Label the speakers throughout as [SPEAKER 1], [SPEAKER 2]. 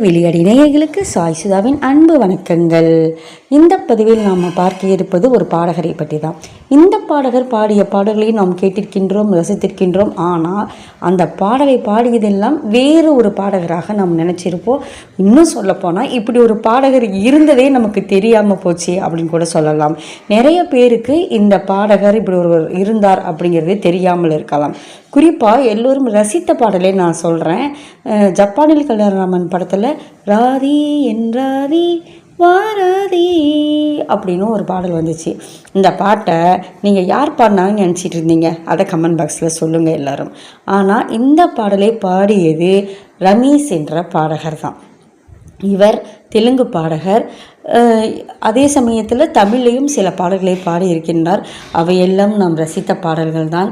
[SPEAKER 1] வெளியடி நேயர்களுக்கு சாய் சுதாவின் அன்பு வணக்கங்கள். இந்த பதிவில் நாம் பார்க்க இருப்பது ஒரு பாடகரை பற்றி தான். இந்த பாடகர் பாடிய பாடல்களை நாம் கேட்டிருக்கின்றோம், ரசித்திருக்கின்றோம். ஆனால் அந்த பாடலை பாடியதெல்லாம் வேறு ஒரு பாடகராக நாம் நினச்சிருப்போம். இன்னும் சொல்லப்போனால் இப்படி ஒரு பாடகர் இருந்ததே நமக்கு தெரியாமல் போச்சு அப்படின்னு கூட சொல்லலாம். நிறைய பேருக்கு இந்த பாடகர் இப்படி ஒருவர் இருந்தார் அப்படிங்கிறதே தெரியாமல் இருக்கலாம். குறிப்பாக எல்லோரும் ரசித்த பாடலை நான் சொல்கிறேன். ஜப்பானில் கல்யாணராமன் படத்தில் ராதி என்றாதி வாராதி அப்படின்னு ஒரு பாடல் வந்துச்சு. இந்த பாட்டை நீங்கள் யார் பாடினாங்கன்னு நினச்சிட்டு இருந்தீங்க? அதை கமெண்ட் பாக்ஸில் சொல்லுங்கள் எல்லோரும். ஆனால் இந்த பாடலை பாடியது ரமேஷ் என்ற பாடகர் தான். இவர் தெலுங்கு பாடகர். அதே சமயத்தில் தமிழ்லையும் சில பாடல்களை பாடியிருக்கின்றார். அவையெல்லாம் நாம் ரசித்த பாடல்கள் தான்.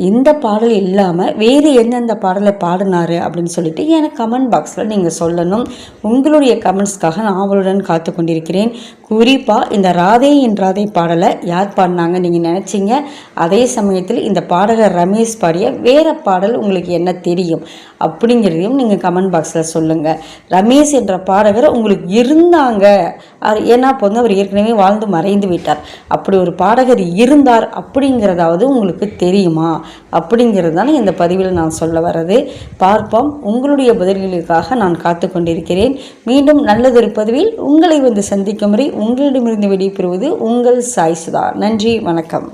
[SPEAKER 1] இந்த பாடல் இல்லாமல் வேறு எந்தெந்த பாடலை பாடினார் அப்படின்னு சொல்லிட்டு எனக்கு கமெண்ட் பாக்ஸில் நீங்கள் சொல்லணும். உங்களுடைய கமெண்ட்ஸ்க்காக நான் ஆவலுடன் காத்து கொண்டிருக்கிறேன். குறிப்பாக இந்த ராதே என் ராதே பாடலை யார் பாடினாங்க நீங்கள் நினச்சிங்க? அதே சமயத்தில் இந்த பாடகர் ரமேஷ் பாடிய வேறு பாடல் உங்களுக்கு என்ன தெரியும் அப்படிங்கிறதையும் நீங்கள் கமெண்ட் பாக்ஸில் சொல்லுங்கள். ரமேஷ் என்ற பாடகர் உங்களுக்கு இருந்தாங்க, ஏன்னா இப்போ வந்து அவர் ஏற்கனவே வாழ்ந்து மறைந்து விட்டார். அப்படி ஒரு பாடகர் இருந்தார் அப்படிங்கிறதாவது உங்களுக்கு தெரியுமா அப்படிங்கிறது தானே இந்த பதிவில் நான் சொல்ல வர்றது. பார்ப்போம். உங்களுடைய பதில்களுக்காக நான் காத்து கொண்டிருக்கிறேன். மீண்டும் நல்லதொரு பதிவில் உங்களை வந்து சந்திக்கும் வரை உங்களிடமிருந்து விடைபெறுவது உங்கள் சாய் சுதா. நன்றி, வணக்கம்.